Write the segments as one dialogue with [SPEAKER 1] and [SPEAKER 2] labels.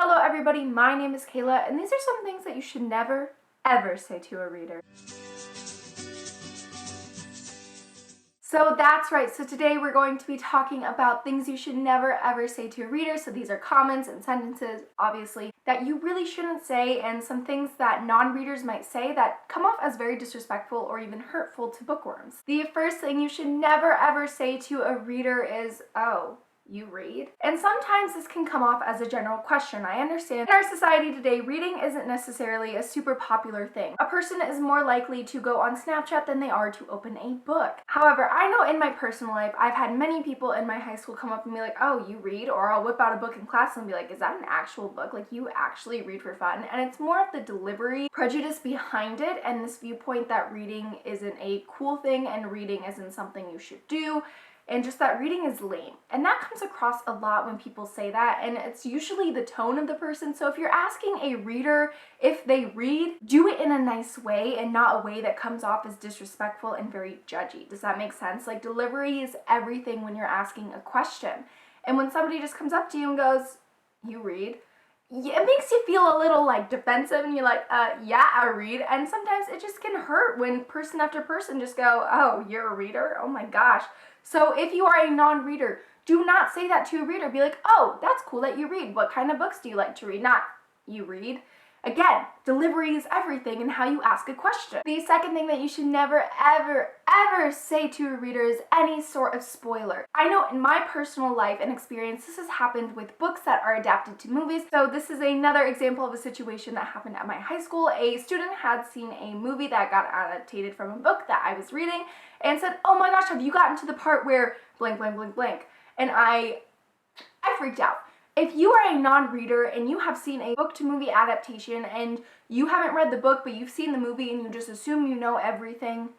[SPEAKER 1] Hello everybody, my name is Kayla, and these are some things that you should never, ever say to a reader. So that's right, so today we're going to be talking about things you should never ever say to a reader. So these are comments and sentences, obviously, that you really shouldn't say, and some things that non-readers might say that come off as very disrespectful or even hurtful to bookworms. The first thing you should never ever say to a reader is, "Oh, you read?" And sometimes this can come off as a general question. I understand in our society today, reading isn't necessarily a super popular thing. A person is more likely to go on Snapchat than they are to open a book. However, I know in my personal life, I've had many people in my high school come up and be like, "Oh, you read?" Or I'll whip out a book in class and be like, "Is that an actual book? Like, you actually read for fun?" And it's more of the delivery, prejudice behind it, and this viewpoint that reading isn't a cool thing and reading isn't something you should do. And just that reading is lame. And that comes across a lot when people say that, and it's usually the tone of the person. So if you're asking a reader if they read, do it in a nice way and not a way that comes off as disrespectful and very judgy. Does that make sense? Like, delivery is everything when you're asking a question. And when somebody just comes up to you and goes, "You read?" it makes you feel a little like defensive, and you're like, yeah, I read. And sometimes it just can hurt when person after person just go, "Oh, you're a reader? Oh my gosh." So if you are a non-reader, do not say that to a reader. Be like, "Oh, that's cool that you read. What kind of books do you like to read?" Not, "You read." Again, delivery is everything and how you ask a question. The second thing that you should never, ever, ever say to a reader is any sort of spoiler. I know in my personal life and experience, this has happened with books that are adapted to movies. So this is another example of a situation that happened at my high school. A student had seen a movie that got adapted from a book that I was reading and said, "Oh my gosh, have you gotten to the part where blank, blank, blank, blank?" And I freaked out. If you are a non-reader and you have seen a book to movie adaptation and you haven't read the book but you've seen the movie and you just assume you know everything,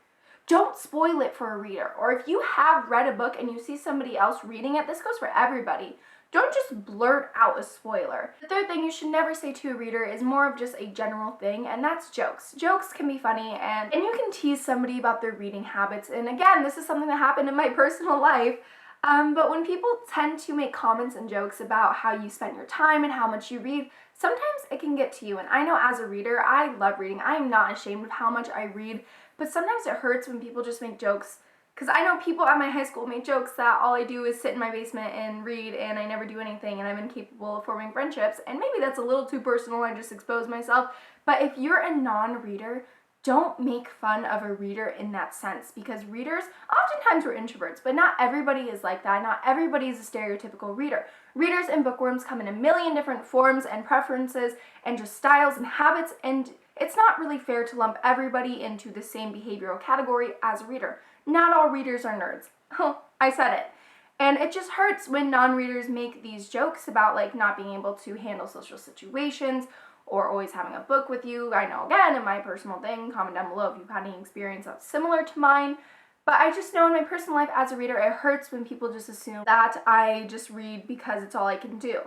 [SPEAKER 1] don't spoil it for a reader. Or if you have read a book and you see somebody else reading it, this goes for everybody, don't just blurt out a spoiler. The third thing you should never say to a reader is more of just a general thing, and that's jokes. Jokes can be funny, and you can tease somebody about their reading habits. And again, this is something that happened in my personal life. But when people tend to make comments and jokes about how you spend your time and how much you read, sometimes it can get to you. And I know as a reader, I love reading. I am not ashamed of how much I read, but sometimes it hurts when people just make jokes. Because I know people at my high school made jokes that all I do is sit in my basement and read and I never do anything and I'm incapable of forming friendships. And maybe that's a little too personal, I just expose myself. But if you're a non-reader, don't make fun of a reader in that sense, because readers, oftentimes we're introverts, but not everybody is like that. Not everybody is a stereotypical reader. Readers and bookworms come in a million different forms and preferences and just styles and habits, and it's not really fair to lump everybody into the same behavioral category as a reader. Not all readers are nerds. Oh, I said it. And it just hurts when non-readers make these jokes about like not being able to handle social situations or always having a book with you. I know, again, in my personal thing, comment down below if you've had any experience that's similar to mine. But I just know in my personal life as a reader, it hurts when people just assume that I just read because it's all I can do.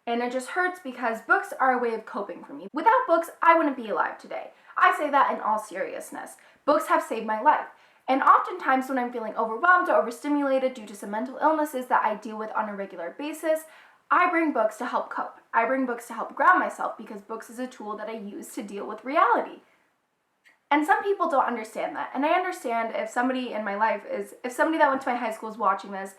[SPEAKER 1] And it just hurts because books are a way of coping for me. Without books, I wouldn't be alive today. I say that in all seriousness. Books have saved my life. And oftentimes when I'm feeling overwhelmed or overstimulated due to some mental illnesses that I deal with on a regular basis, I bring books to help cope. I bring books to help ground myself, because books is a tool that I use to deal with reality. And some people don't understand that. And I understand if somebody in my life if somebody that went to my high school is watching this,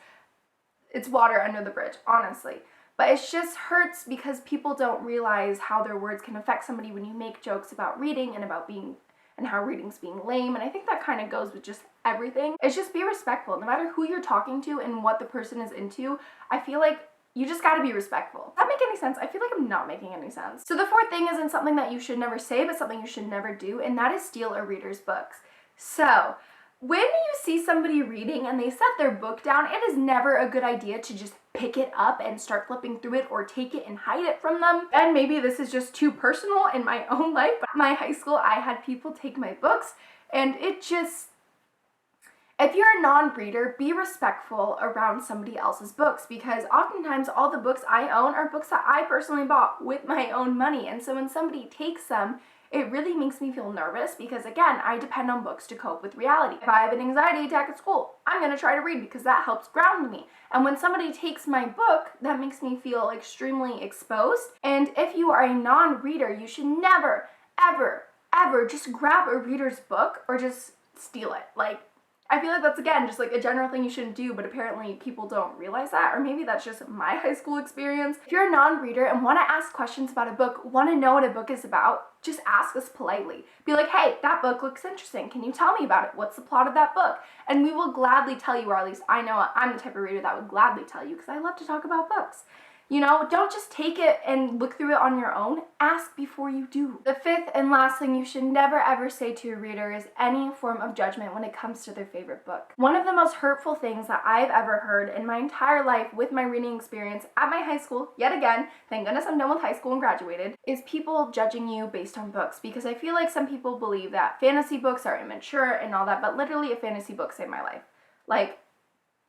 [SPEAKER 1] it's water under the bridge, honestly. But it just hurts because people don't realize how their words can affect somebody when you make jokes about reading and how reading's being lame. And I think that kind of goes with just everything. It's just be respectful. No matter who you're talking to and what the person is into, I feel like you just gotta be respectful. Does that make any sense? I feel like I'm not making any sense. So the fourth thing isn't something that you should never say, but something you should never do, and that is steal a reader's books. So when you see somebody reading and they set their book down, it is never a good idea to just pick it up and start flipping through it or take it and hide it from them. And maybe this is just too personal in my own life, but at my high school, I had people take my books, and it If you're a non-reader, be respectful around somebody else's books, because oftentimes all the books I own are books that I personally bought with my own money. And so when somebody takes them, it really makes me feel nervous because, again, I depend on books to cope with reality. If I have an anxiety attack at school, I'm going to try to read because that helps ground me. And when somebody takes my book, that makes me feel extremely exposed. And if you are a non-reader, you should never, ever, ever just grab a reader's book or just steal it. I feel like that's, again, just a general thing you shouldn't do, but apparently people don't realize that, or maybe that's just my high school experience. If you're a non-reader and want to ask questions about a book, want to know what a book is about, just ask us politely. Be like, hey, that book looks interesting. Can you tell me about it? What's the plot of that book? And we will gladly tell you, or at least I know I'm the type of reader that would gladly tell you because I love to talk about books. Don't just take it and look through it on your own. Ask before you do. The fifth and last thing you should never ever say to a reader is any form of judgment when it comes to their favorite book. One of the most hurtful things that I've ever heard in my entire life with my reading experience at my high school, yet again, thank goodness I'm done with high school and graduated, is people judging you based on books. Because I feel like some people believe that fantasy books are immature and all that, but literally a fantasy book saved my life.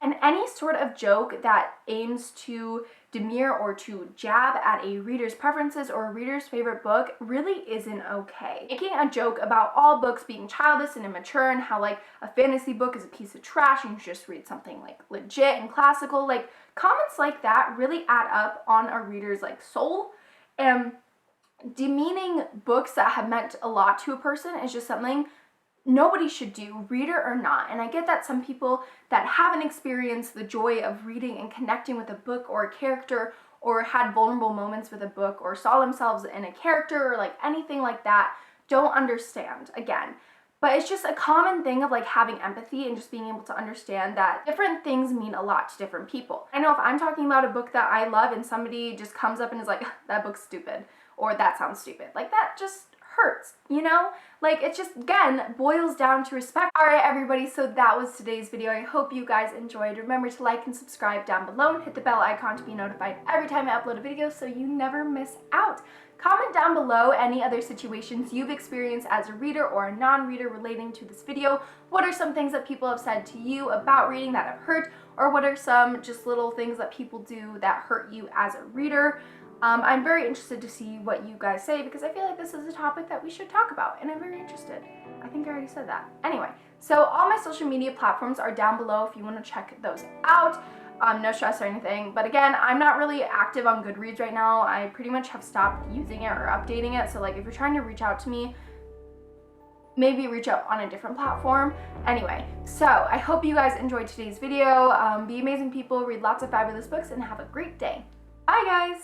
[SPEAKER 1] And any sort of joke that aims to demur or to jab at a reader's preferences or a reader's favorite book really isn't okay. Making a joke about all books being childish and immature and how a fantasy book is a piece of trash and you should just read something legit and classical, comments like that really add up on a reader's soul. And demeaning books that have meant a lot to a person is just something nobody should do, reader or not. And I get that some people that haven't experienced the joy of reading and connecting with a book or a character, or had vulnerable moments with a book, or saw themselves in a character, or anything like that, don't understand, again. But it's just a common thing of having empathy and just being able to understand that different things mean a lot to different people. I know if I'm talking about a book that I love and somebody just comes up and is like, that book's stupid, or that sounds stupid, that just hurts, it just, again, boils down to respect. All right, everybody, so that was today's video. I hope you guys enjoyed. Remember to like and subscribe down below and hit the bell icon to be notified every time I upload a video so you never miss out. Comment down below any other situations you've experienced as a reader or a non-reader relating to this video. What are some things that people have said to you about reading that have hurt, or what are some just little things that people do that hurt you as a reader? I'm very interested to see what you guys say because I feel like this is a topic that we should talk about, and I'm very interested. I think I already said that. Anyway, so all my social media platforms are down below if you want to check those out. No stress or anything, but again, I'm not really active on Goodreads right now. I pretty much have stopped using it or updating it, so if you're trying to reach out to me, maybe reach out on a different platform. Anyway, so I hope you guys enjoyed today's video. Be amazing people, read lots of fabulous books, and have a great day. Bye, guys!